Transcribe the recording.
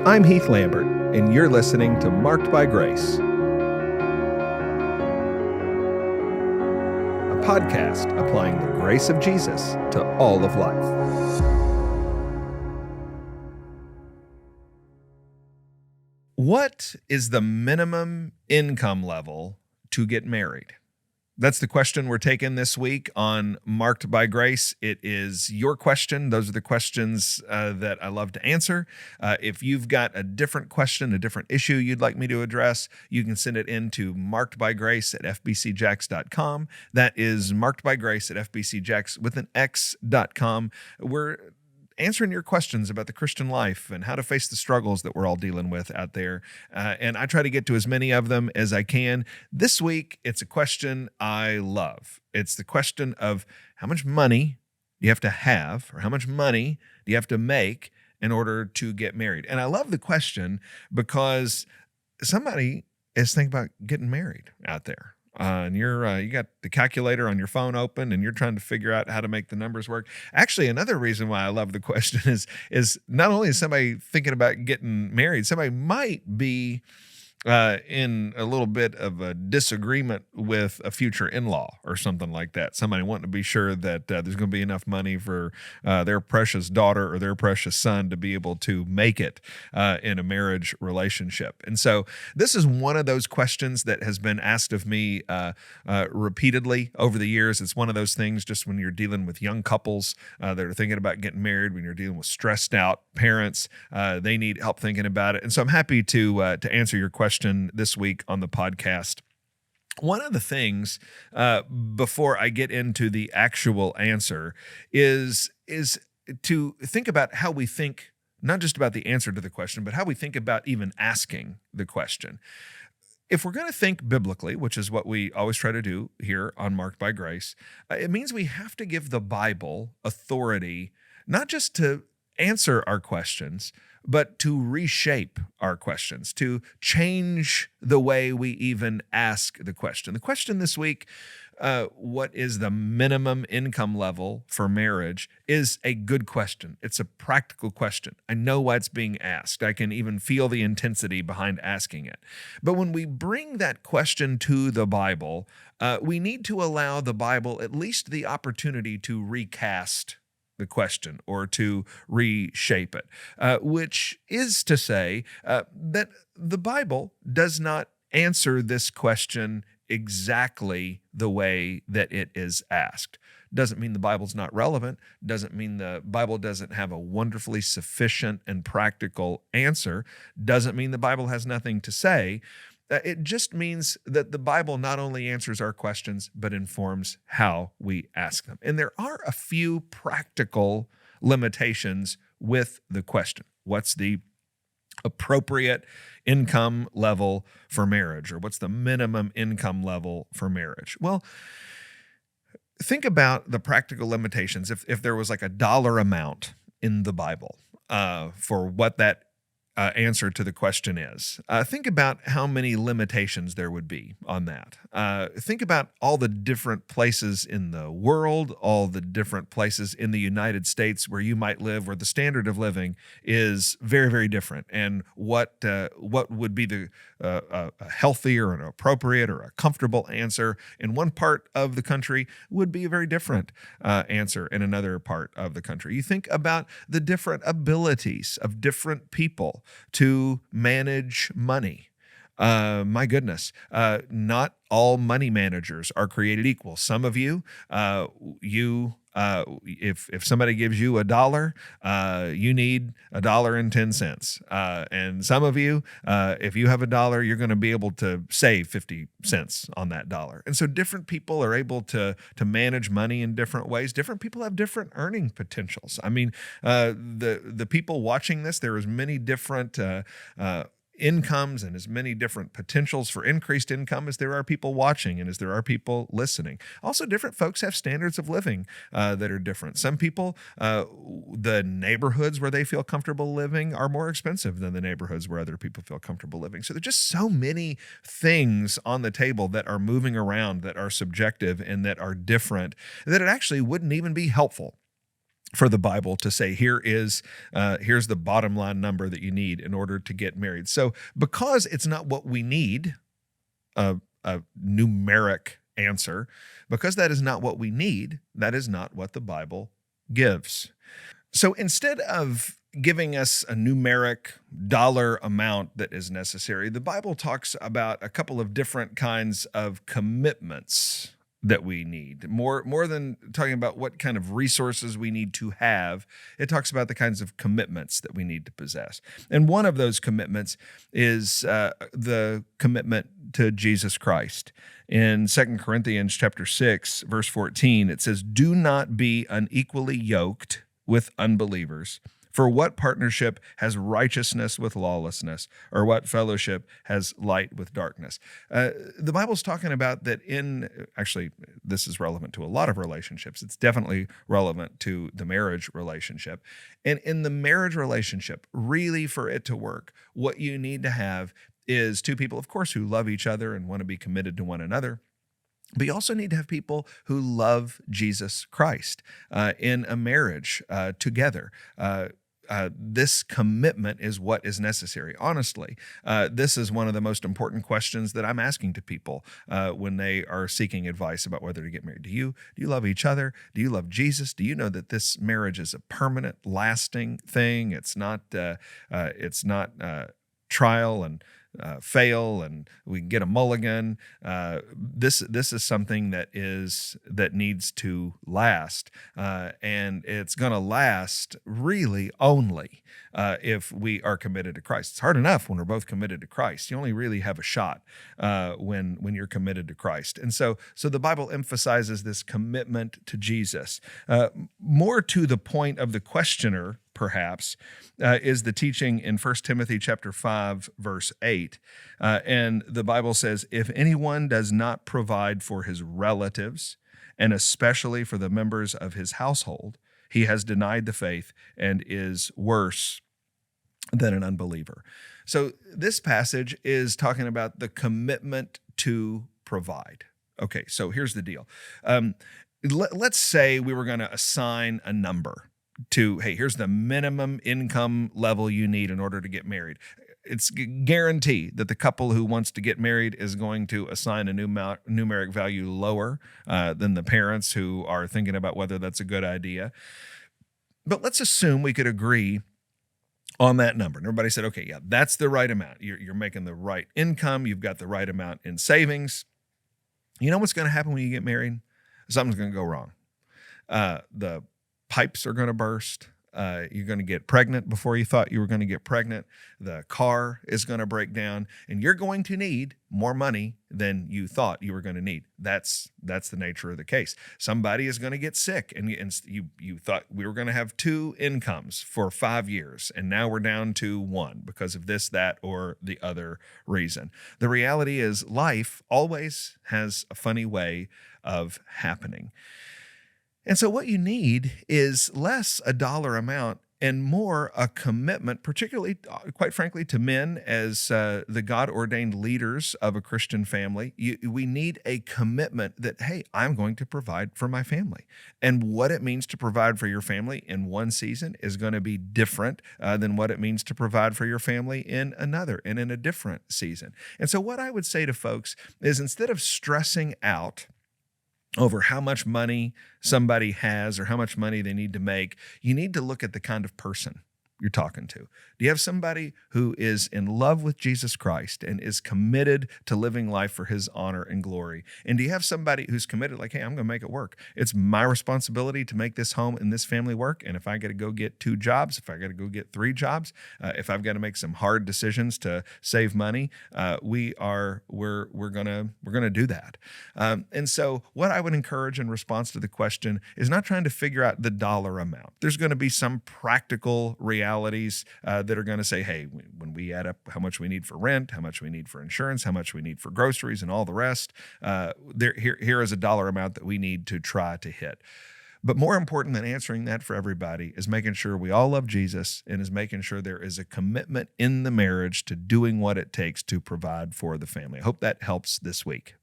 I'm Heath Lambert, and you're listening to Marked by Grace, a podcast applying the grace of Jesus to all of life. What is the minimum income level to get married? That's the question we're taking this week on Marked by Grace. It is your question. Those are the questions that I love to answer. If you've got a different question, a different issue you'd like me to address, you can send it in to markedbygrace@fbcjax.com. That is markedbygrace@fbcjax with an x.com. We're answering your questions about the Christian life and how to face the struggles that we're all dealing with out there. And I try to get to as many of them as I can. This week, it's a question I love. It's the question of how much money do you have to have, or how much money do you have to make in order to get married? And I love the question because somebody is thinking about getting married out there. And you got the calculator on your phone open, and you're trying to figure out how to make the numbers work. Actually, another reason why I love the question is not only is somebody thinking about getting married, somebody might be in a little bit of a disagreement with a future in-law or something like that. Somebody wanting to be sure that there's going to be enough money for their precious daughter or their precious son to be able to make it in a marriage relationship. And so this is one of those questions that has been asked of me repeatedly over the years. It's one of those things just when you're dealing with young couples that are thinking about getting married, when you're dealing with stressed out parents, they need help thinking about it. And so I'm happy to answer your question this week on the podcast. One of the things before I get into the actual answer is to think about how we think, not just about the answer to the question, but how we think about even asking the question. If we're going to think biblically, which is what we always try to do here on Marked by Grace, it means we have to give the Bible authority, not just to answer our questions, but to reshape our questions, to change the way we even ask the question. The question this week, what is the minimum income level for marriage, is a good question. It's a practical question. I know why it's being asked. I can even feel the intensity behind asking it. But when we bring that question to the Bible, we need to allow the Bible at least the opportunity to recast the question or to reshape it, which is to say that the Bible does not answer this question exactly the way that it is asked. Doesn't mean the Bible's not relevant, doesn't mean the Bible doesn't have a wonderfully sufficient and practical answer, doesn't mean the Bible has nothing to say. It just means that the Bible not only answers our questions, but informs how we ask them. And there are a few practical limitations with the question. What's the appropriate income level for marriage? Or what's the minimum income level for marriage? Well, think about the practical limitations. If there was like a dollar amount in the Bible for what that answer to the question is. Think about how many limitations there would be on that. Think about all the different places in the world, all the different places in the United States where you might live, where the standard of living is very, very different, and what would be the a healthy or an appropriate or a comfortable answer in one part of the country would be a very different answer in another part of the country. You think about the different abilities of different people to manage money. My goodness, not all money managers are created equal. Some of you, if somebody gives you $1, you need $1.10. And some of you, if you have $1, you're going to be able to save 50 cents on that dollar. And so different people are able to manage money in different ways. Different people have different earning potentials. I mean, the people watching this, there is many different incomes and as many different potentials for increased income as there are people watching and as there are people listening. Also, different folks have standards of living that are different. Some people, the neighborhoods where they feel comfortable living are more expensive than the neighborhoods where other people feel comfortable living. So there's just so many things on the table that are moving around, that are subjective and that are different, that it actually wouldn't even be helpful for the Bible to say, here's the bottom line number that you need in order to get married. So because it's not what we need, a numeric answer, because that is not what we need, that is not what the Bible gives. So instead of giving us a numeric dollar amount that is necessary, the Bible talks about a couple of different kinds of commitments that we need. More than talking about what kind of resources we need to have, it talks about the kinds of commitments that we need to possess. And one of those commitments is the commitment to Jesus Christ. In 2 Corinthians chapter 6, verse 14, it says, "Do not be unequally yoked with unbelievers. For what partnership has righteousness with lawlessness, or what fellowship has light with darkness?" The Bible's talking about that actually, this is relevant to a lot of relationships. It's definitely relevant to the marriage relationship. And in the marriage relationship, really for it to work, what you need to have is two people, of course, who love each other and want to be committed to one another. But you also need to have people who love Jesus Christ in a marriage together. This commitment is what is necessary. Honestly, this is one of the most important questions that I'm asking to people when they are seeking advice about whether to get married. Do you love each other? Do you love Jesus? Do you know that this marriage is a permanent, lasting thing? It's not trial and fail and we can get a mulligan. This is something that needs to last, and it's going to last really only if we are committed to Christ. It's hard enough when we're both committed to Christ. You only really have a shot when you're committed to Christ, and so the Bible emphasizes this commitment to Jesus. More to the point of the questioner, perhaps, is the teaching in 1 Timothy chapter 5, verse 8. And the Bible says, "If anyone does not provide for his relatives, and especially for the members of his household, he has denied the faith and is worse than an unbeliever." So this passage is talking about the commitment to provide. Okay, so here's the deal. Let's say we were going to assign a number to, hey, here's the minimum income level you need in order to get married. It's guaranteed that the couple who wants to get married is going to assign a numeric value lower than the parents who are thinking about whether that's a good idea. But let's assume we could agree on that number. And everybody said, okay, yeah, that's the right amount. You're making the right income. You've got the right amount in savings. You know what's going to happen when you get married? Something's going to go wrong. The pipes are going to burst. You're going to get pregnant before you thought you were going to get pregnant. The car is going to break down, and you're going to need more money than you thought you were going to need. That's the nature of the case. Somebody is going to get sick, and you thought we were going to have 2 incomes for 5 years, and now we're down to 1 because of this, that, or the other reason. The reality is life always has a funny way of happening. And so what you need is less a dollar amount and more a commitment, particularly, quite frankly, to men as the God-ordained leaders of a Christian family. We need a commitment that, hey, I'm going to provide for my family. And what it means to provide for your family in one season is going to be different than what it means to provide for your family in another and in a different season. And so what I would say to folks is, instead of stressing out over how much money somebody has or how much money they need to make, you need to look at the kind of person you're talking to. Do you have somebody who is in love with Jesus Christ and is committed to living life for his honor and glory? And do you have somebody who's committed, like, hey, I'm going to make it work. It's my responsibility to make this home and this family work. And if I got to go get 2 jobs, if I got to go get 3 jobs, if I've got to make some hard decisions to save money, we're gonna do that. And so what I would encourage in response to the question is not trying to figure out the dollar amount. There's going to be some practical realities that are going to say, hey, when we add up how much we need for rent, how much we need for insurance, how much we need for groceries and all the rest, here is a dollar amount that we need to try to hit. But more important than answering that for everybody is making sure we all love Jesus, and is making sure there is a commitment in the marriage to doing what it takes to provide for the family. I hope that helps this week.